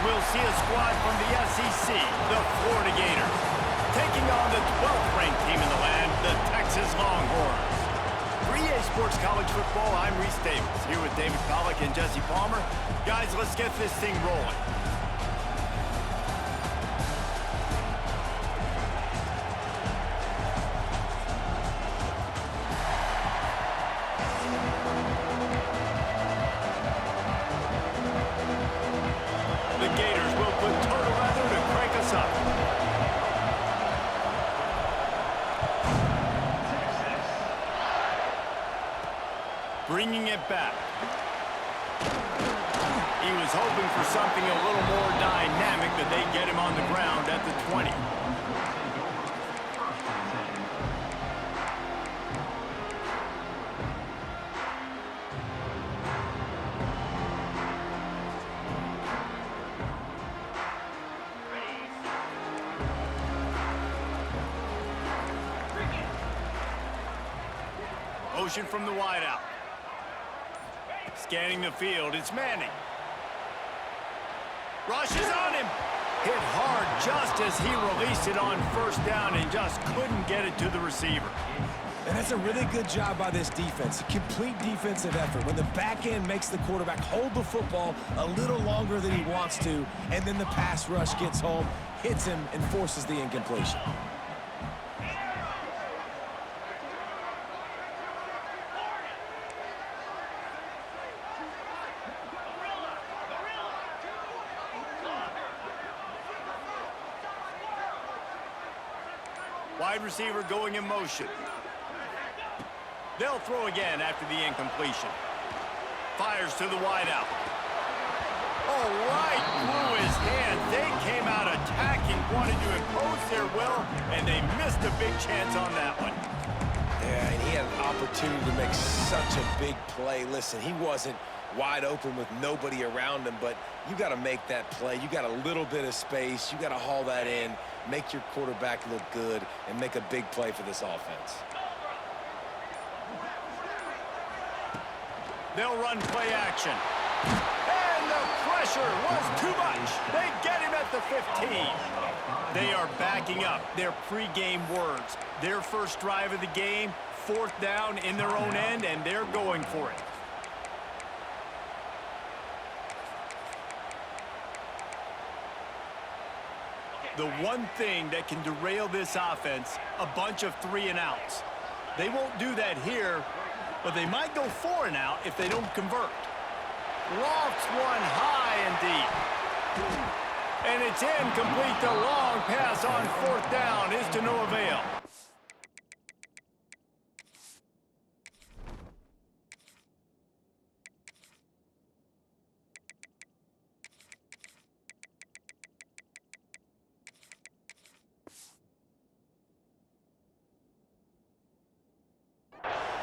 we'll see a squad from the SEC, the Florida Gators, taking on the 12th ranked team in the land, the Texas Longhorns. For EA Sports College Football, I'm Reese Davis, here with David Pollack and Jesse Palmer. Guys, let's get this thing rolling. The Gators will put total leather to crank us up. Bringing it back. He was hoping for something a little more dynamic, but they get him on the ground at the 20. Motion from the wideout. Scanning the field, it's Manning. Rushes on him. Hit hard just as he released it on first down and just couldn't get it to the receiver. And that's a really good job by this defense. A complete defensive effort. When the back end makes the quarterback hold the football a little longer than he wants to, and then the pass rush gets home, hits him, and forces the incompletion. Wide receiver going in motion. They'll throw again after the incompletion. Fires to the wideout. Oh, right through his hand. They came out attacking, wanted to impose their will, and they missed a big chance on that one. Yeah, and he had an opportunity to make such a big play. Listen, he wasn't wide open with nobody around him, but you got to make that play. You got a little bit of space. You got to haul that in, make your quarterback look good, and make a big play for this offense. They'll run play action. And the pressure was too much. They get him at the 15. They are backing up their pregame words. Their first drive of the game, 4th down in their own end, and they're going for it. The one thing that can derail this offense, a bunch of 3-and-outs. They won't do that here, but they might go 4-and-out if they don't convert. Lofts one high and deep. And it's incomplete. The long pass on 4th down is to no avail.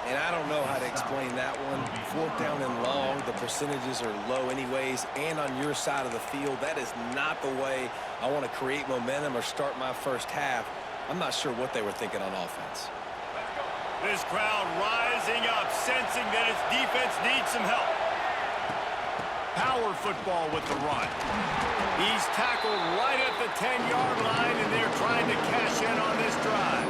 And I don't know how to explain that one. 4th down and long, the percentages are low anyways, and on your side of the field, that is not the way I want to create momentum or start my first half. I'm not sure what they were thinking on offense. This crowd rising up, sensing that its defense needs some help. Power football with the run. He's tackled right at the 10-yard line, and they're trying to cash in on this drive.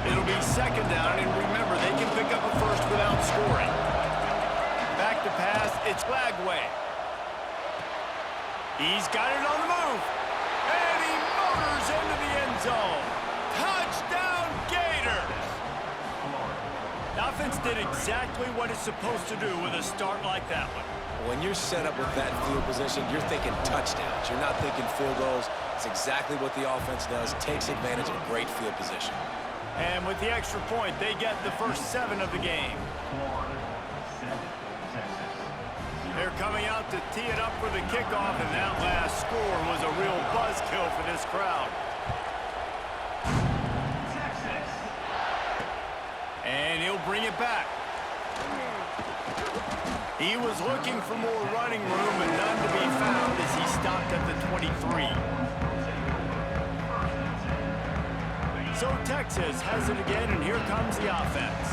It'll be 2nd down, and remember, they can pick up a first without scoring. Back to pass, it's Lagway. He's got it on the move. And he motors into the end zone. Touchdown, Gators! The offense did exactly what it's supposed to do with a start like that one. When you're set up with that field position, you're thinking touchdowns. You're not thinking field goals. It's exactly what the offense does. Takes advantage of great field position. And with the extra point, they get the first 7 of the game. They're coming out to tee it up for the kickoff, and that last score was a real buzzkill for this crowd. And he'll bring it back. He was looking for more running room, and none to be found as he stopped at the 23. So Texas has it again, and here comes the offense.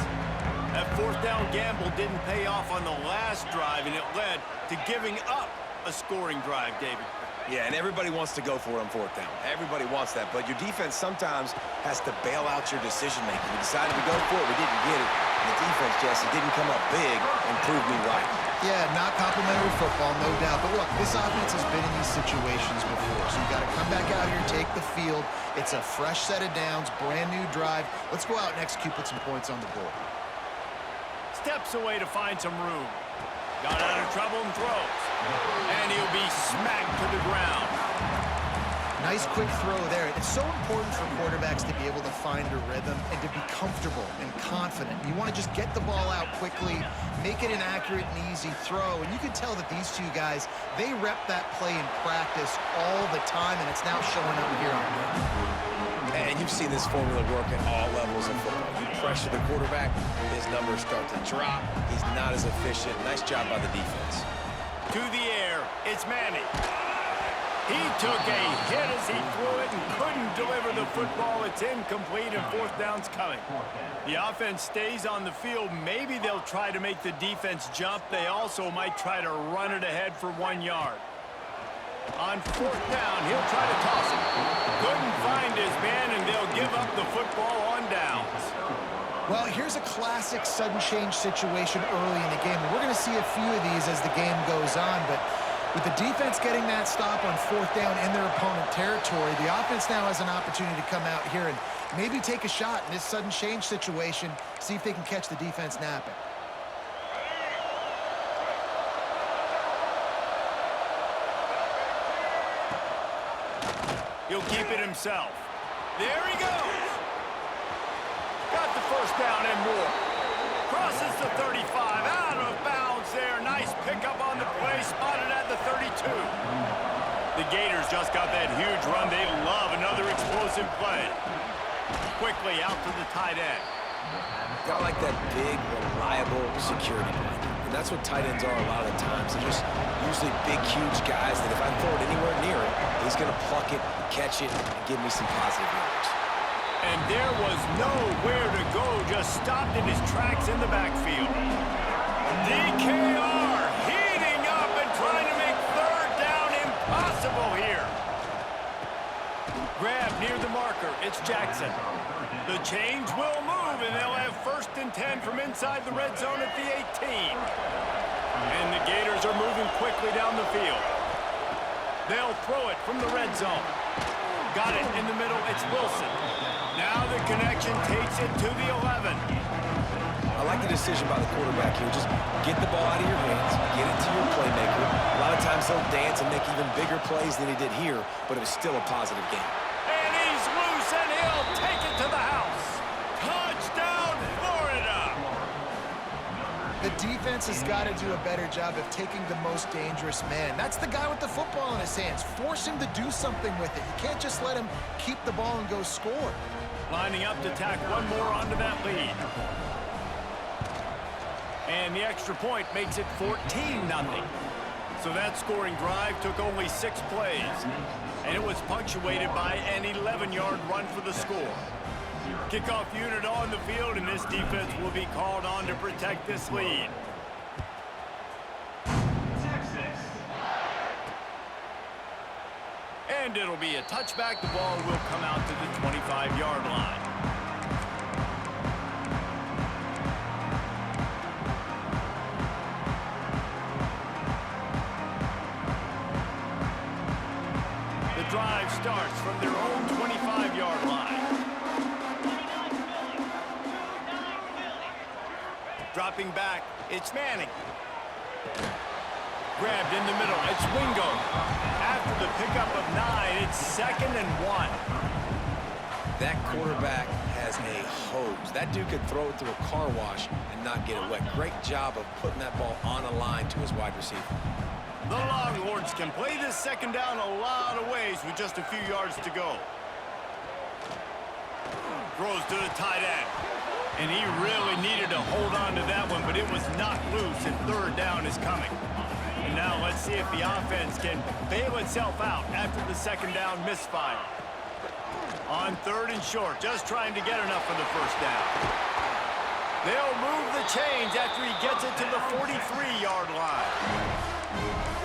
That 4th down gamble didn't pay off on the last drive, and it led to giving up a scoring drive, David. Yeah, and everybody wants to go for it on fourth down. Everybody wants that, but your defense sometimes has to bail out your decision-making. We decided to go for it, we didn't get it. And the defense, Jesse, didn't come up big and prove me right. Yeah, not complimentary football, no doubt. But look, this offense has been in these situations before, so you got to come back out here, take the field. It's a fresh set of downs, brand new drive. Let's go out and execute, put some points on the board. Steps away to find some room. Got out of trouble and throws. And he'll be smacked to the ground. Nice quick throw there. It's so important for quarterbacks to be able to find a rhythm and to be comfortable and confident. You want to just get the ball out quickly, make it an accurate and easy throw. And you can tell that these two guys, they rep that play in practice all the time, and it's now showing up here on them. And you've seen this formula work at all levels of football. You pressure the quarterback, his numbers start to drop. He's not as efficient. Nice job by the defense. To the air, it's Manning. He took a hit as he threw it and couldn't deliver the football. It's incomplete and fourth down's coming. The offense stays on the field. Maybe they'll try to make the defense jump. They also might try to run it ahead for 1 yard. On fourth down, he'll try to toss it. Couldn't find his man, and they'll give up the football on downs. Well, here's a classic sudden change situation early in the game. And we're going to see a few of these as the game goes on, but with the defense getting that stop on fourth down in their opponent territory, the offense now has an opportunity to come out here and maybe take a shot in this sudden change situation, see if they can catch the defense napping. He'll keep it himself. There he goes. Got the first down and more. Crosses the 35, out of bounds there. Nice pickup on the play, spotted at the 32. The Gators just got that huge run. They love another explosive play. Quickly out to the tight end. Got like that big, reliable security blanket. And that's what tight ends are a lot of the times. They're just usually big, huge guys that if I throw it anywhere near it, he's going to pluck it, catch it, and give me some positive yards. And there was nowhere to go, just stopped in his tracks in the backfield. DKR heating up and trying to make third down impossible here. Grab near the marker, it's Jackson. The chains will move, and they'll have first and 10 from inside the red zone at the 18. And the Gators are moving quickly down the field. They'll throw it from the red zone. Got it in the middle, it's Wilson. Now the connection takes it to the 11. I like the decision by the quarterback here. Just get the ball out of your hands, get it to your playmaker. A lot of times they'll dance and make even bigger plays than he did here, but it was still a positive game. And he's loose, and he'll take it to the house. Touchdown, Florida! The defense has got to do a better job of taking the most dangerous man. That's the guy with the football in his hands. Force him to do something with it. You can't just let him keep the ball and go score. Lining up to tack one more onto that lead. And the extra point makes it 14-0. So that scoring drive took only 6 plays. And it was punctuated by an 11-yard run for the score. Kickoff unit on the field, and this defense will be called on to protect this lead. And it'll be a touchback. The ball will come out to the 25-yard line. The drive starts from their own 25-yard line. Dropping back, it's Manning. Grabbed in the middle, it's Wingo. After the pickup of 9, it's 2nd and 1. That quarterback has a hose. That dude could throw it through a car wash and not get it wet. Great job of putting that ball on a line to his wide receiver. The Longhorns can play this second down a lot of ways with just a few yards to go. Throws to the tight end. And he really needed to hold on to that one, but it was knocked loose, and third down is coming. And now let's see if the offense can bail itself out after the second down misfire. On 3rd and short, just trying to get enough for the first down. They'll move the chains after he gets it to the 43-yard line.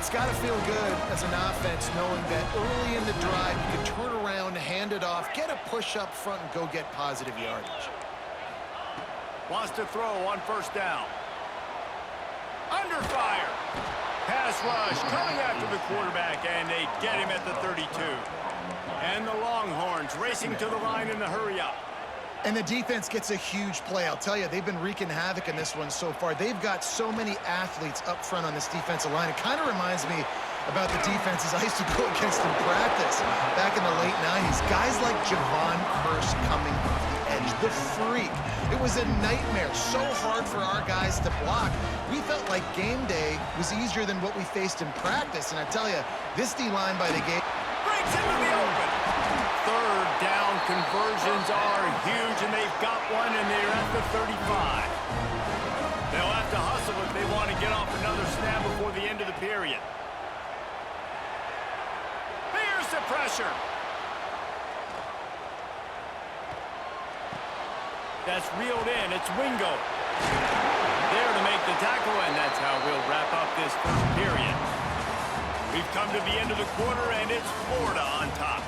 It's got to feel good as an offense knowing that early in the drive you can turn around, hand it off, get a push up front, and go get positive yardage. Wants to throw on first down. Under fire. Pass rush coming after the quarterback, and they get him at the 32. And the Longhorns racing to the line in the hurry-up. And the defense gets a huge play. I'll tell you, they've been wreaking havoc in this one so far. They've got so many athletes up front on this defensive line. It kind of reminds me about the defenses I used to go against in practice back in the late 90s. Guys like Javon Curse coming off the edge, the freak. It was a nightmare, so hard for our guys to block. We felt like game day was easier than what we faced in practice. And I tell you, this D-line by the gate Breaks into the open. Third down conversions are huge, and they've got one, and they're at the 35. They'll have to hustle if they want to get off another snap before the end of the period. Here's the pressure. That's reeled in. It's Wingo. There to make the tackle, and that's how we'll wrap up this first period. We've come to the end of the quarter, and it's Florida on top.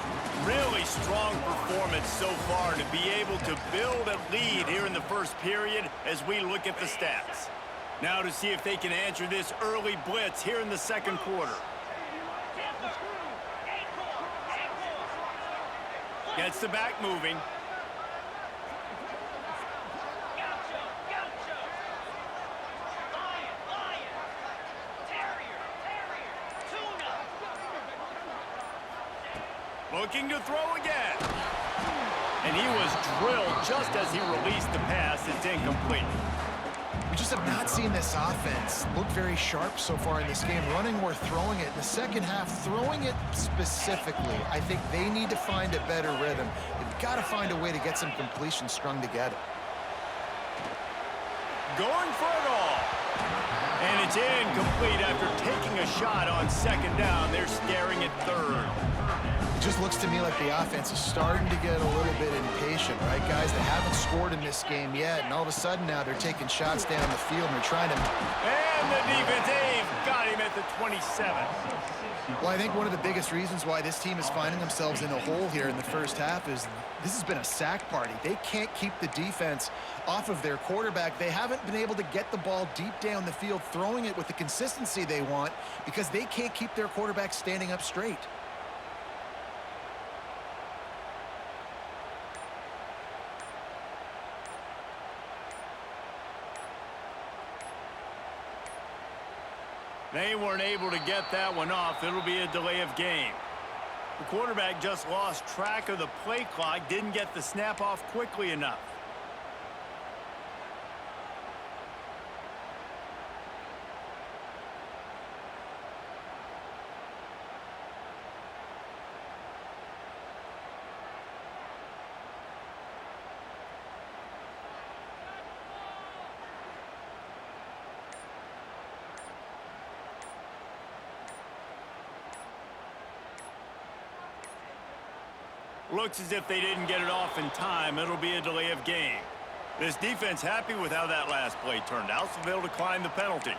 Really strong performance so far to be able to build a lead here in the first period as we look at the stats. Now to see if they can answer this early blitz here in the second quarter. Gets the back moving. Looking to throw again. And he was drilled just as he released the pass. It's incomplete. We just have not seen this offense look very sharp so far in this game, running or throwing it. In the second half, throwing it specifically, I think they need to find a better rhythm. They've got to find a way to get some completions strung together. Going for it all. And it's incomplete after taking a shot on second down. They're staring at third. It just looks to me like the offense is starting to get a little bit impatient, right, guys? They haven't scored in this game yet, and all of a sudden now they're taking shots down the field and they're trying to... And the defense, they've got him at the 27. Well, I think one of the biggest reasons why this team is finding themselves in a hole here in the first half is this has been a sack party. They can't keep the defense off of their quarterback. They haven't been able to get the ball deep down the field, throwing it with the consistency they want because they can't keep their quarterback standing up straight. They weren't able to get that one off. It'll be a delay of game. The quarterback just lost track of the play clock, didn't get the snap off quickly enough. Looks as if they didn't get it off in time. It'll be a delay of game. This defense happy with how that last play turned out, so they'll decline the penalty.